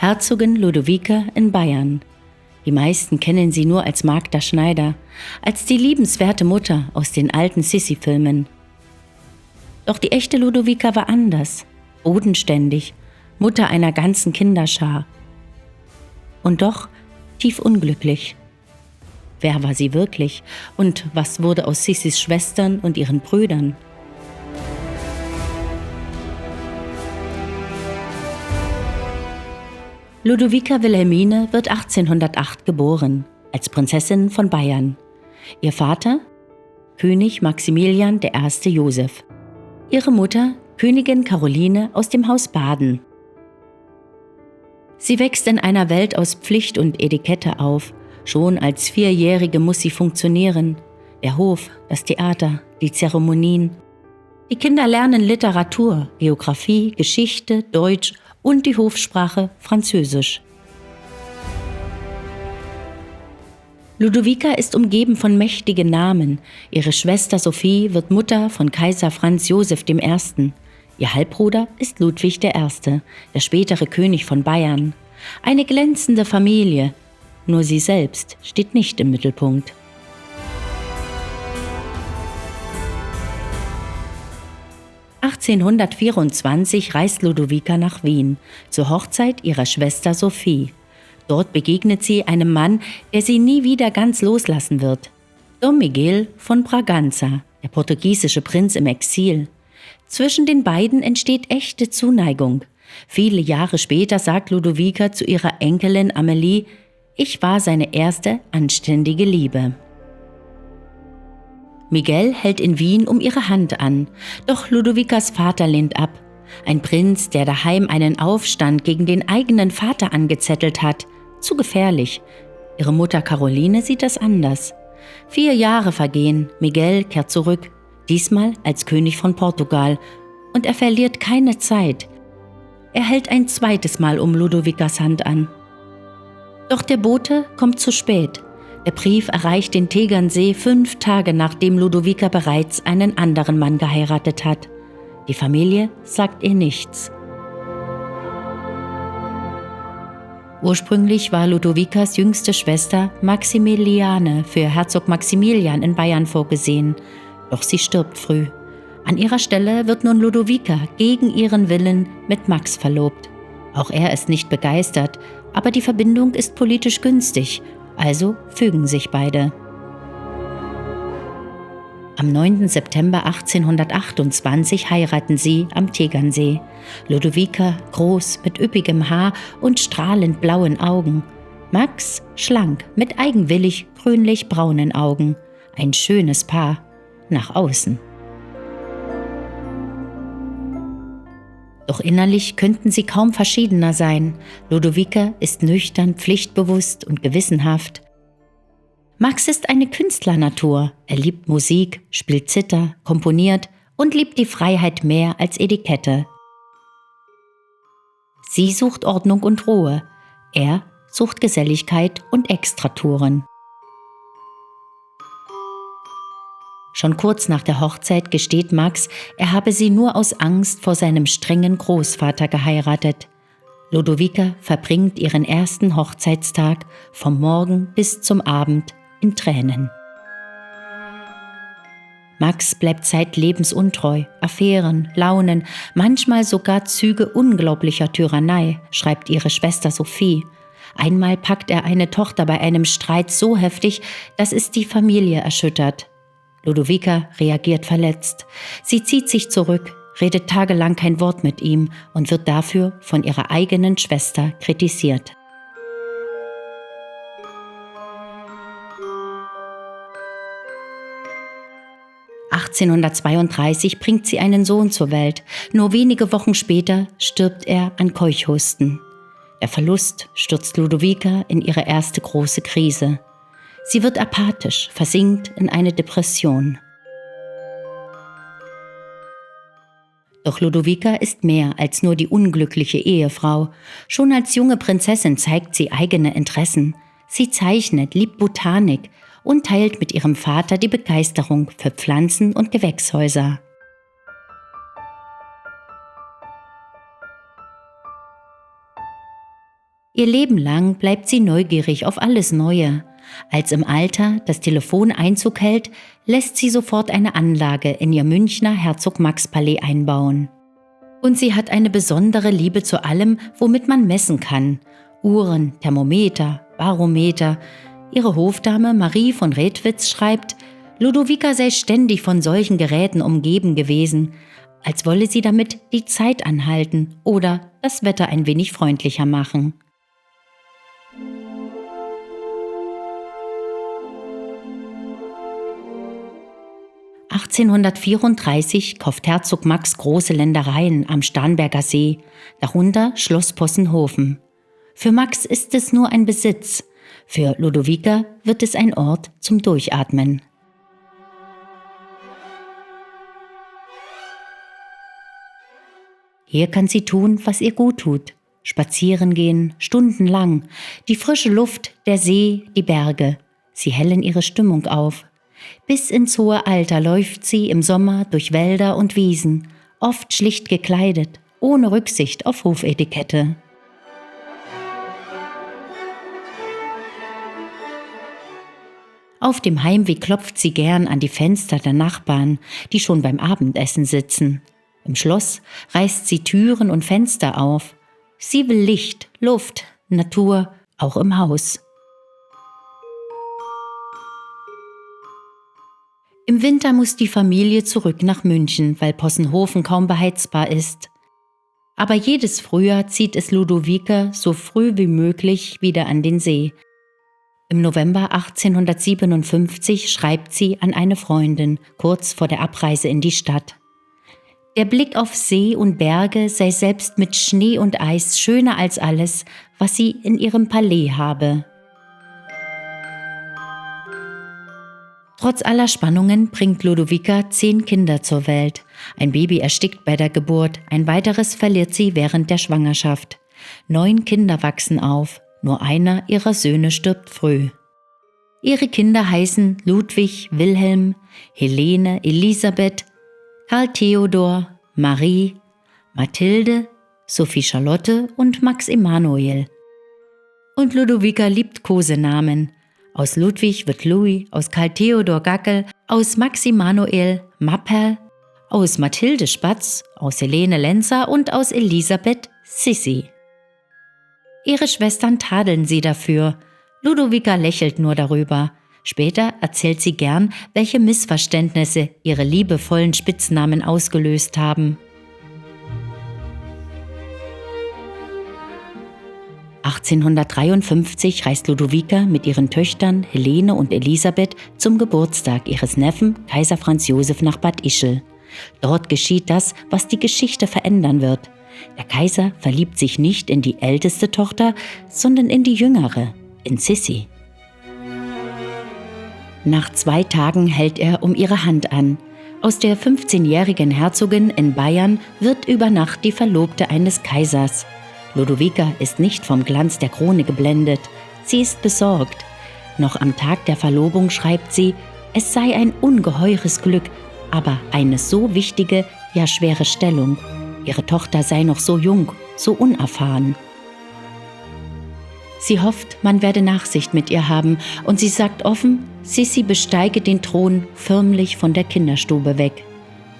Herzogin Ludovica in Bayern. Die meisten kennen sie nur als Magda Schneider, als die liebenswerte Mutter aus den alten Sissi-Filmen. Doch die echte Ludovica war anders, bodenständig, Mutter einer ganzen Kinderschar. Und doch tief unglücklich. Wer war sie wirklich und was wurde aus Sissis Schwestern und ihren Brüdern? Ludovica Wilhelmine wird 1808 geboren, als Prinzessin von Bayern. Ihr Vater? König Maximilian I. Joseph. Ihre Mutter? Königin Caroline aus dem Haus Baden. Sie wächst in einer Welt aus Pflicht und Etikette auf. Schon als 4-Jährige muss sie funktionieren. Der Hof, das Theater, die Zeremonien. Die Kinder lernen Literatur, Geographie, Geschichte, Deutsch und die Hofsprache Französisch. Ludovica ist umgeben von mächtigen Namen. Ihre Schwester Sophie wird Mutter von Kaiser Franz Joseph I. Ihr Halbbruder ist Ludwig I., der spätere König von Bayern. Eine glänzende Familie. Nur sie selbst steht nicht im Mittelpunkt. (1824) reist Ludovica nach Wien, zur Hochzeit ihrer Schwester Sophie. Dort begegnet sie einem Mann, der sie nie wieder ganz loslassen wird. Dom Miguel von Braganza, der portugiesische Prinz im Exil. Zwischen den beiden entsteht echte Zuneigung. Viele Jahre später sagt Ludovica zu ihrer Enkelin Amélie: „Ich war seine erste anständige Liebe." Miguel hält in Wien um ihre Hand an, doch Ludovicas Vater lehnt ab. Ein Prinz, der daheim einen Aufstand gegen den eigenen Vater angezettelt hat. Zu gefährlich. Ihre Mutter Caroline sieht das anders. 4 Jahre vergehen, Miguel kehrt zurück, diesmal als König von Portugal. Und er verliert keine Zeit. Er hält ein zweites Mal um Ludovicas Hand an. Doch der Bote kommt zu spät. Der Brief erreicht den Tegernsee 5 Tage, nachdem Ludovica bereits einen anderen Mann geheiratet hat. Die Familie sagt ihr nichts. Ursprünglich war Ludovicas jüngste Schwester Maximiliane für Herzog Maximilian in Bayern vorgesehen, doch sie stirbt früh. An ihrer Stelle wird nun Ludovica gegen ihren Willen mit Max verlobt. Auch er ist nicht begeistert, aber die Verbindung ist politisch günstig, also fügen sich beide. Am 9. September 1828 heiraten sie am Tegernsee. Ludovica groß mit üppigem Haar und strahlend blauen Augen. Max schlank mit eigenwillig grünlich-braunen Augen. Ein schönes Paar nach außen. Doch innerlich könnten sie kaum verschiedener sein. Ludovica ist nüchtern, pflichtbewusst und gewissenhaft. Max ist eine Künstlernatur. Er liebt Musik, spielt Zither, komponiert und liebt die Freiheit mehr als Etikette. Sie sucht Ordnung und Ruhe. Er sucht Geselligkeit und Extratouren. Schon kurz nach der Hochzeit gesteht Max, er habe sie nur aus Angst vor seinem strengen Großvater geheiratet. Ludovica verbringt ihren ersten Hochzeitstag vom Morgen bis zum Abend in Tränen. Max bleibt zeitlebens untreu, Affären, Launen, manchmal sogar Züge unglaublicher Tyrannei, schreibt ihre Schwester Sophie. Einmal packt er eine Tochter bei einem Streit so heftig, dass es die Familie erschüttert. Ludovica reagiert verletzt. Sie zieht sich zurück, redet tagelang kein Wort mit ihm und wird dafür von ihrer eigenen Schwester kritisiert. (1832) bringt sie einen Sohn zur Welt. Nur wenige Wochen später stirbt er an Keuchhusten. Der Verlust stürzt Ludovica in ihre erste große Krise. Sie wird apathisch, versinkt in eine Depression. Doch Ludovica ist mehr als nur die unglückliche Ehefrau. Schon als junge Prinzessin zeigt sie eigene Interessen. Sie zeichnet, liebt Botanik und teilt mit ihrem Vater die Begeisterung für Pflanzen und Gewächshäuser. Ihr Leben lang bleibt sie neugierig auf alles Neue. Als im Alter das Telefon Einzug hält, lässt sie sofort eine Anlage in ihr Münchner Herzog-Max-Palais einbauen. Und sie hat eine besondere Liebe zu allem, womit man messen kann. Uhren, Thermometer, Barometer. Ihre Hofdame Marie von Redwitz schreibt, Ludovica sei ständig von solchen Geräten umgeben gewesen, als wolle sie damit die Zeit anhalten oder das Wetter ein wenig freundlicher machen. (1834) kauft Herzog Max große Ländereien am Starnberger See, darunter Schloss Possenhofen. Für Max ist es nur ein Besitz, für Ludovica wird es ein Ort zum Durchatmen. Hier kann sie tun, was ihr gut tut. Spazieren gehen, stundenlang. Die frische Luft, der See, die Berge. Sie hellen ihre Stimmung auf. Bis ins hohe Alter läuft sie im Sommer durch Wälder und Wiesen, oft schlicht gekleidet, ohne Rücksicht auf Hofetikette. Auf dem Heimweg klopft sie gern an die Fenster der Nachbarn, die schon beim Abendessen sitzen. Im Schloss reißt sie Türen und Fenster auf. Sie will Licht, Luft, Natur, auch im Haus. Im Winter muss die Familie zurück nach München, weil Possenhofen kaum beheizbar ist. Aber jedes Frühjahr zieht es Ludovica so früh wie möglich wieder an den See. Im November 1857 schreibt sie an eine Freundin, kurz vor der Abreise in die Stadt. Der Blick auf See und Berge sei selbst mit Schnee und Eis schöner als alles, was sie in ihrem Palais habe. Trotz aller Spannungen bringt Ludovica 10 Kinder zur Welt. Ein Baby erstickt bei der Geburt, ein weiteres verliert sie während der Schwangerschaft. 9 Kinder wachsen auf, nur einer ihrer Söhne stirbt früh. Ihre Kinder heißen Ludwig, Wilhelm, Helene, Elisabeth, Karl Theodor, Marie, Mathilde, Sophie Charlotte und Max Emanuel. Und Ludovica liebt Kosenamen. Aus Ludwig wird Louis, aus Karl Theodor Gackel, aus Max Emanuel Mapperl, aus Mathilde Spatz, aus Helene Lenzer und aus Elisabeth Sissi. Ihre Schwestern tadeln sie dafür. Ludovica lächelt nur darüber. Später erzählt sie gern, welche Missverständnisse ihre liebevollen Spitznamen ausgelöst haben. 1853 reist Ludovica mit ihren Töchtern Helene und Elisabeth zum Geburtstag ihres Neffen Kaiser Franz Josef nach Bad Ischl. Dort geschieht das, was die Geschichte verändern wird. Der Kaiser verliebt sich nicht in die älteste Tochter, sondern in die jüngere, in Sissi. Nach 2 Tagen hält er um ihre Hand an. Aus der 15-jährigen Herzogin in Bayern wird über Nacht die Verlobte eines Kaisers. Ludovica ist nicht vom Glanz der Krone geblendet. Sie ist besorgt. Noch am Tag der Verlobung schreibt sie, es sei ein ungeheures Glück, aber eine so wichtige, ja schwere Stellung. Ihre Tochter sei noch so jung, so unerfahren. Sie hofft, man werde Nachsicht mit ihr haben und sie sagt offen, Sissi besteige den Thron förmlich von der Kinderstube weg.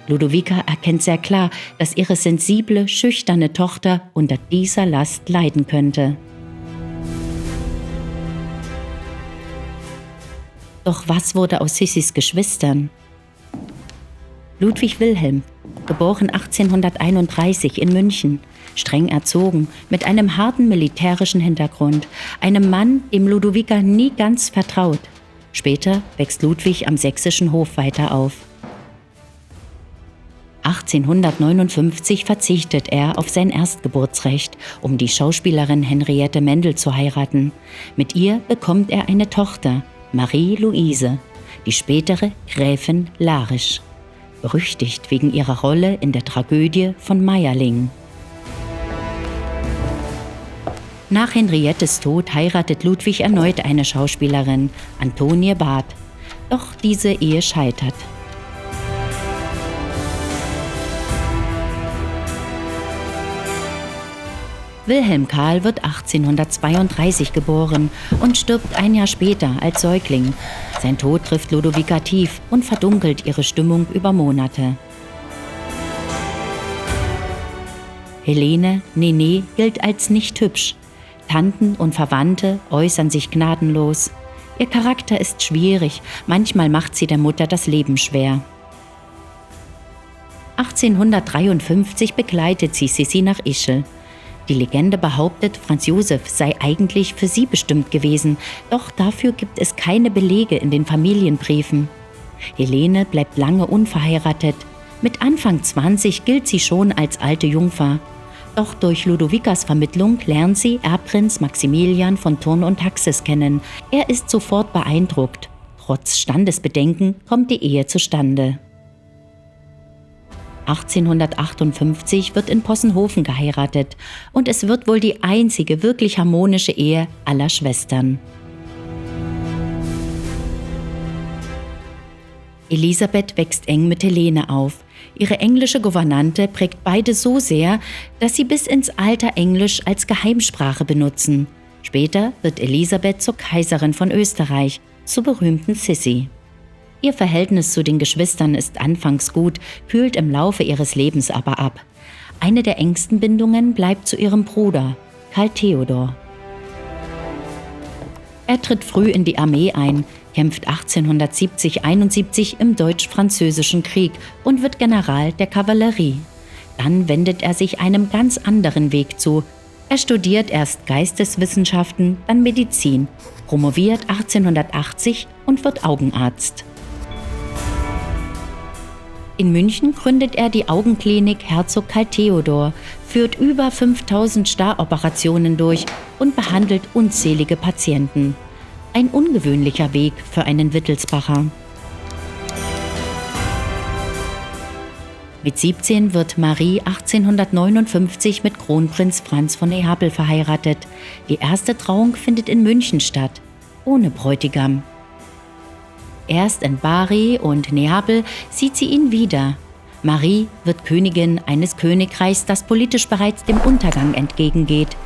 Ludovica erkennt sehr klar, dass ihre sensible, schüchterne Tochter unter dieser Last leiden könnte. Doch was wurde aus Sissis Geschwistern? Ludwig Wilhelm, geboren 1831 in München, streng erzogen, mit einem harten militärischen Hintergrund, einem Mann, dem Ludovica nie ganz vertraut. Später wächst Ludwig am sächsischen Hof weiter auf. 1859 verzichtet er auf sein Erstgeburtsrecht, um die Schauspielerin Henriette Mendel zu heiraten. Mit ihr bekommt er eine Tochter, Marie-Louise, die spätere Gräfin Larisch, berüchtigt wegen ihrer Rolle in der Tragödie von Mayerling. Nach Henriettes Tod heiratet Ludwig erneut eine Schauspielerin, Antonie Barth. Doch diese Ehe scheitert. Wilhelm Karl wird 1832 geboren und stirbt ein Jahr später als Säugling. Sein Tod trifft Lodovica tief und verdunkelt ihre Stimmung über Monate. Helene, Nene, gilt als nicht hübsch. Tanten und Verwandte äußern sich gnadenlos. Ihr Charakter ist schwierig, manchmal macht sie der Mutter das Leben schwer. 1853 begleitet sie Sissi nach Ischl. Die Legende behauptet, Franz Josef sei eigentlich für sie bestimmt gewesen, doch dafür gibt es keine Belege in den Familienbriefen. Helene bleibt lange unverheiratet. Mit Anfang 20 gilt sie schon als alte Jungfer. Doch durch Ludovicas Vermittlung lernt sie Erbprinz Maximilian von Thurn und Taxis kennen. Er ist sofort beeindruckt. Trotz Standesbedenken kommt die Ehe zustande. 1858 wird in Possenhofen geheiratet und es wird wohl die einzige wirklich harmonische Ehe aller Schwestern. Elisabeth wächst eng mit Helene auf. Ihre englische Gouvernante prägt beide so sehr, dass sie bis ins Alter Englisch als Geheimsprache benutzen. Später wird Elisabeth zur Kaiserin von Österreich, zur berühmten Sissi. Ihr Verhältnis zu den Geschwistern ist anfangs gut, kühlt im Laufe ihres Lebens aber ab. Eine der engsten Bindungen bleibt zu ihrem Bruder, Karl Theodor. Er tritt früh in die Armee ein, kämpft 1870-71 im Deutsch-Französischen Krieg und wird General der Kavallerie. Dann wendet er sich einem ganz anderen Weg zu. Er studiert erst Geisteswissenschaften, dann Medizin, promoviert 1880 und wird Augenarzt. In München gründet er die Augenklinik Herzog Karl Theodor, führt über 5000 Staroperationen durch und behandelt unzählige Patienten. Ein ungewöhnlicher Weg für einen Wittelsbacher. Mit 17 wird Marie 1859 mit Kronprinz Franz von Neapel verheiratet. Die erste Trauung findet in München statt, ohne Bräutigam. Erst in Bari und Neapel sieht sie ihn wieder. Marie wird Königin eines Königreichs, das politisch bereits dem Untergang entgegengeht.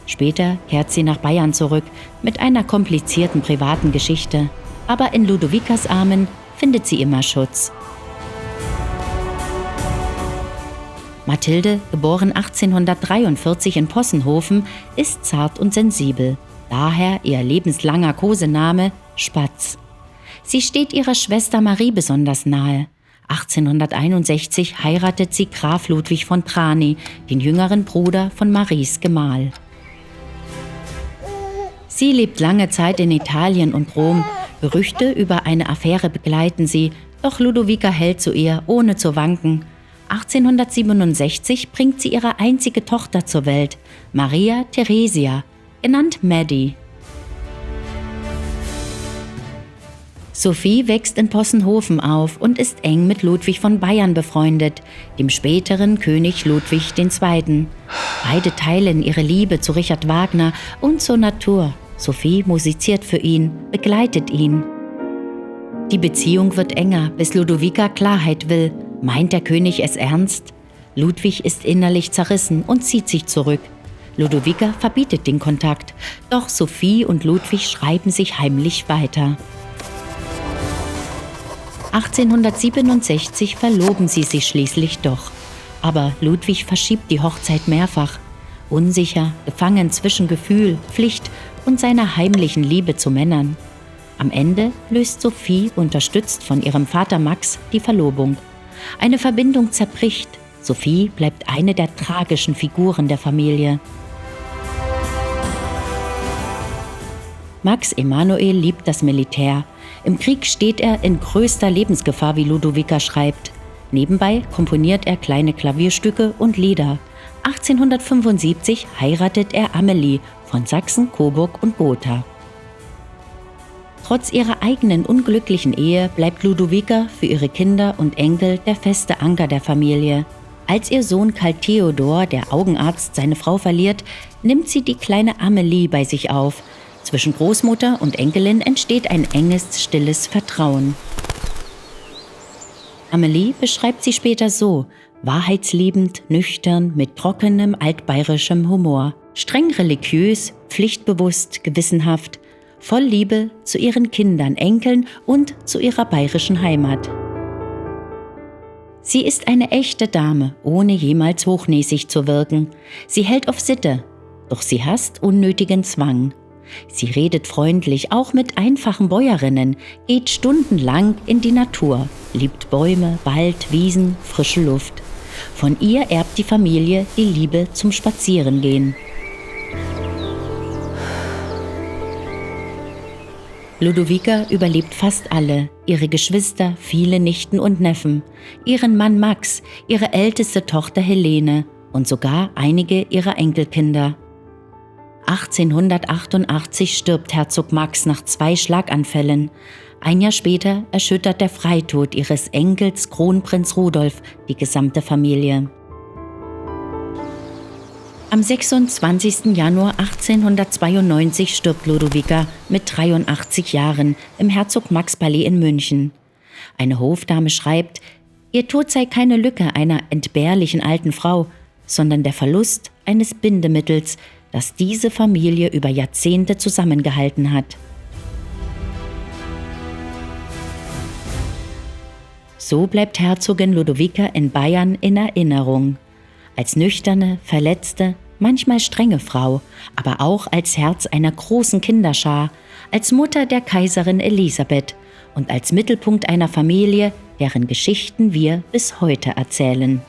Später kehrt sie nach Bayern zurück mit einer komplizierten privaten Geschichte. Aber in Ludovicas Armen findet sie immer Schutz. Mathilde, geboren 1843 in Possenhofen, ist zart und sensibel. Daher ihr lebenslanger Kosename Spatz. Sie steht ihrer Schwester Marie besonders nahe. 1861 heiratet sie Graf Ludwig von Trani, den jüngeren Bruder von Maries Gemahl. Sie lebt lange Zeit in Italien und Rom. Gerüchte über eine Affäre begleiten sie, doch Ludovica hält zu ihr, ohne zu wanken. 1867 bringt sie ihre einzige Tochter zur Welt, Maria Theresia, genannt Maddie. Sophie wächst in Possenhofen auf und ist eng mit Ludwig von Bayern befreundet, dem späteren König Ludwig II. Beide teilen ihre Liebe zu Richard Wagner und zur Natur. Sophie musiziert für ihn, begleitet ihn. Die Beziehung wird enger, bis Ludovica Klarheit will. Meint der König es ernst? Ludwig ist innerlich zerrissen und zieht sich zurück. Ludovica verbietet den Kontakt, doch Sophie und Ludwig schreiben sich heimlich weiter. 1867 verloben sie sich schließlich doch. Aber Ludwig verschiebt die Hochzeit mehrfach. Unsicher, gefangen zwischen Gefühl, Pflicht und seiner heimlichen Liebe zu Männern. Am Ende löst Sophie, unterstützt von ihrem Vater Max, die Verlobung. Eine Verbindung zerbricht. Sophie bleibt eine der tragischen Figuren der Familie. Max Emanuel liebt das Militär. Im Krieg steht er in größter Lebensgefahr, wie Ludovica schreibt. Nebenbei komponiert er kleine Klavierstücke und Lieder. 1875 heiratet er Amelie von Sachsen, Coburg und Gotha. Trotz ihrer eigenen unglücklichen Ehe bleibt Ludovica für ihre Kinder und Enkel der feste Anker der Familie. Als ihr Sohn Karl Theodor, der Augenarzt, seine Frau verliert, nimmt sie die kleine Amelie bei sich auf. Zwischen Großmutter und Enkelin entsteht ein enges, stilles Vertrauen. Amelie beschreibt sie später so: wahrheitsliebend, nüchtern, mit trockenem altbayerischem Humor, streng religiös, pflichtbewusst, gewissenhaft, voll Liebe zu ihren Kindern, Enkeln und zu ihrer bayerischen Heimat. Sie ist eine echte Dame, ohne jemals hochnäsig zu wirken. Sie hält auf Sitte, doch sie hasst unnötigen Zwang. Sie redet freundlich, auch mit einfachen Bäuerinnen, geht stundenlang in die Natur, liebt Bäume, Wald, Wiesen, frische Luft. Von ihr erbt die Familie die Liebe zum Spazierengehen. Ludovica überlebt fast alle, ihre Geschwister, viele Nichten und Neffen, ihren Mann Max, ihre älteste Tochter Helene und sogar einige ihrer Enkelkinder. 1888 stirbt Herzog Max nach 2 Schlaganfällen. Ein Jahr später erschüttert der Freitod ihres Enkels Kronprinz Rudolf die gesamte Familie. Am 26. Januar 1892 stirbt Ludovica mit 83 Jahren im Herzog-Max-Palais in München. Eine Hofdame schreibt, ihr Tod sei keine Lücke einer entbehrlichen alten Frau, sondern der Verlust eines Bindemittels, das diese Familie über Jahrzehnte zusammengehalten hat. So bleibt Herzogin Ludovica in Bayern in Erinnerung. Als nüchterne, verletzte, manchmal strenge Frau, aber auch als Herz einer großen Kinderschar, als Mutter der Kaiserin Elisabeth und als Mittelpunkt einer Familie, deren Geschichten wir bis heute erzählen.